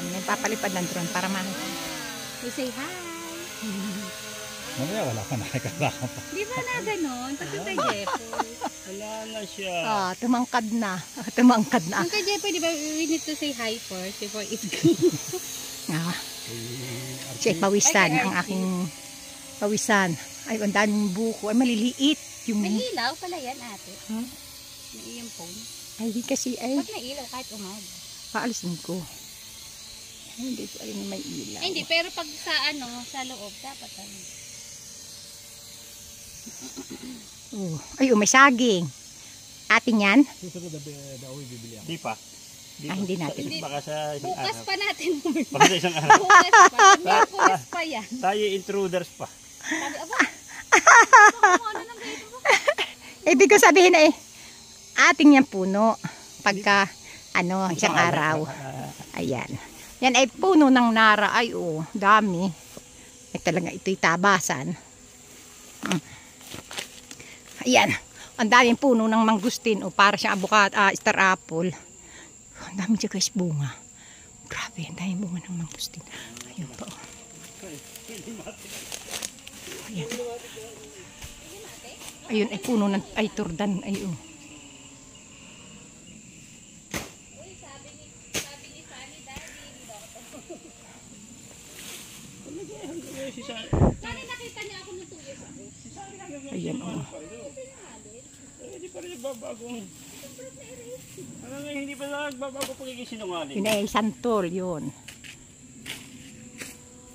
Nagpapalipad ng drone para makita. We say hi. Mamaya wala pa nakakasama pa. Di ba na ganon? Pati kay Jeffoy. Wala na siya. Tumangkad na. Tumangkad na. Yung kay Jeffoy, di ba we need to say hi first before it goes? Siya pawisan. Ang aking pawisan. Ay, ang daming buko. Ay, maliliit. Yung... May ilaw pala yan, ate. May iyong phone. Ay, kasi ay. Pag may ilaw, kahit umaga. Paalisin ko. Ay, hindi ko alin may ilaw. Ay, hindi. Pero pag sa sa loob, dapat Ay, may saging. Ating yan? Susunod na daoy bibili ako. Di pa. Hindi natin. Baka sa isang bukas araw. pa natin. Baka sa isang araw. Bukas pa yan. Tayo intruders pa. Sabi, aba, ano nang ganito ba? Ibig ko sabihin ating yan puno. Pagka, isang araw. Ayan. Yan ay puno ng nara. Ay, dami. Ay talaga ito'y tabasan. Ayan. Ang daming puno ng mangustin. Para siyang star apple. Ang dami dyan guys bunga. Grabe, ang daming bunga ng mangustin. Ayun pa. Ayan. Ayun ay puno ng turdan. Ayun. Nakita niya ako nung 2 years ago. Ayan Hindi pa rin nagbabago. Hindi pa nagbabago pagiging sinungaling. Yun ay santol yun.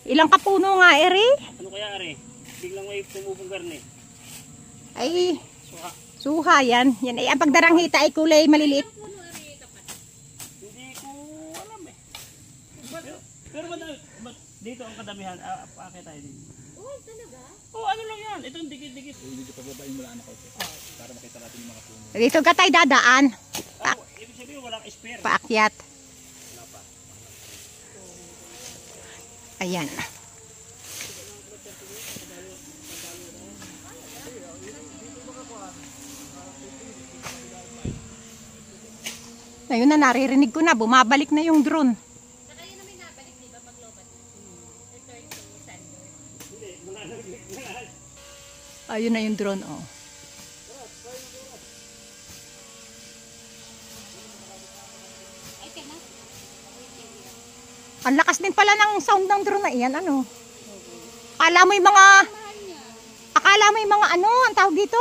Ilang kapuno nga eri? Ano kaya ari? Biglang may tumubong garne. Ay suha yan. Yan ay ang pagdaranghita ay kulay maliliit. Hindi ko alam eh. Pero dito ang kadamihan, paakit tayo dito. Oh, talaga? Ano lang yan? Itong dikit-dikit. Hindi pagbabain mo lang ako para makita natin yung mga puno. Dito ka tayo dadaan. Ibig sabihin walang spare. Paakyat. Ayan. Ayun na, naririnig ko na. Bumabalik na yung drone. Ayun na yung drone, Ang lakas din pala ng sound ng drone na iyan, Akala mo yung mga ang tawag dito?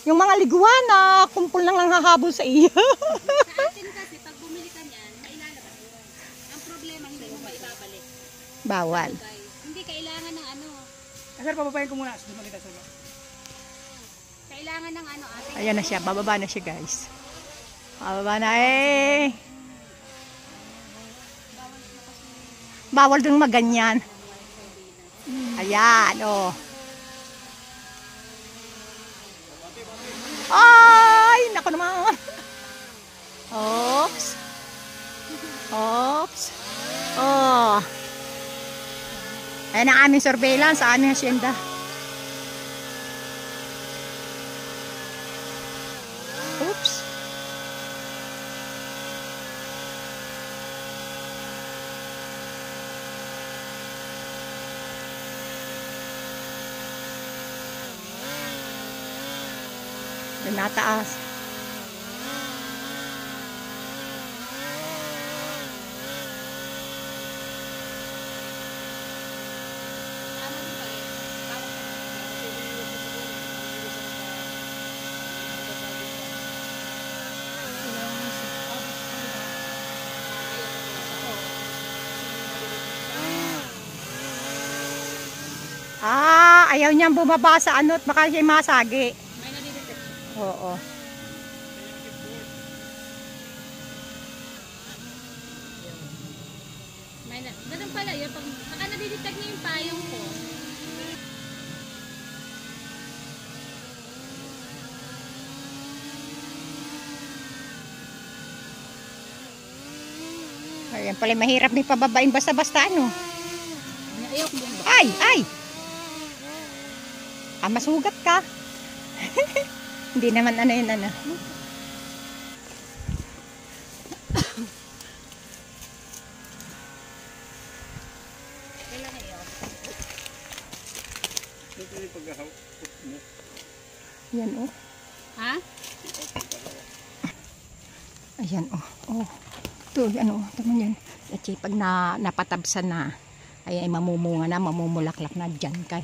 Yung mga liguan na kumpul lang hahabol sa iyo. Sa atin kasi, pag bumili ka niyan, mailalabas mo. Ang problema, hindi mo maibabalik. Bawal. Hindi kailangan ng Sir, pababayin ko muna. Kailangan ng ate. Ayan na siya, bababa na siya guys. Bababa na Bawal dun maganyan. Ayan, Ay, naku naman. Oops. Ayan ang aming surveillance sa aming hacienda. Oops. Nataas. Ayaw niyang bumaba sa at baka siya masagi. Oo. Ganun pala yun. Baka nadidetect niya yung payong ko. Ayan pala mahirap may pababain basta-basta Ay! Masugat ka. Hindi naman yun Okay lang eh. Oh. Ito yung paghahawak mo. Yan oh. Ha? Ayan oh. Oh. Ito yan oh. Tama yan. At pag napatabsan na, ay mamumunga na, mamumulaklak na dyan kay.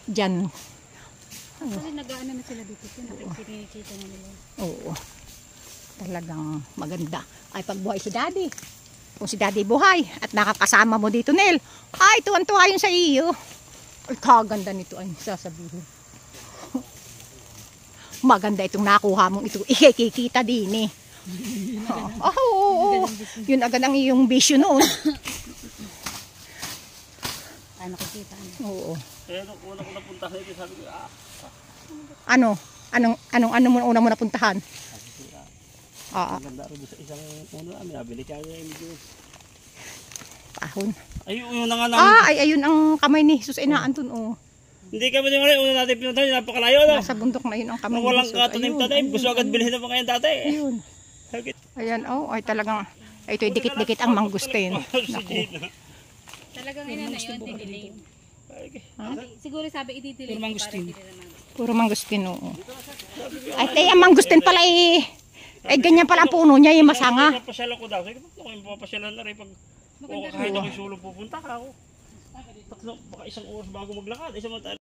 Dyan. Kasi nag-aano na sila dito. Nakikita na nila. Oo. Talagang maganda. Ay pagbuhay si Daddy. Kung si Daddy buhay at nakakasama mo dito, Nel. Ay, tuwan-tuwa yun sa iyo. Ay, kaganda nito ay sasabihin. Maganda itong nakuha mong ito. Ikikita din eh. Oo. Yun agad ang iyong vision noon. Ay, nakikita. Oo. Kaya nung una ko napunta sa ito, sabi ko, Ano? Anong una mo napuntahan? ang ganda rin sa isang uno namin, nabili kaya yung medyo. Pahon. Ay, yun na nga namin. Ay, ayun ang kamay ni Jesus ay naandun, oh. Hindi kami din ulit, una natin pinuntahan, napakalayo na. Nasa bundok na yun ang kamay Nung ni walang Jesus. katanim-tanim, gusto agad bilhin na pa ngayon dati. Ayun. Ayan, oh, ay talagang, ay ito'y dikit-dikit ang mangustin. Naku. Talagang ina na yun, tinilim. Siguro sabi ititilim. Puro mangustin. Puro mangustin, oo. Ay, ang mangustin pala eh. Ay, ganyan pala ang puno niya, yung masanga. Papasyalan ko daw. Sige, ako yung papasyalan na rin pag kahit ako sulong pupunta ka ako. Tatlo, baka isang oras bago maglakad. Isa man tayo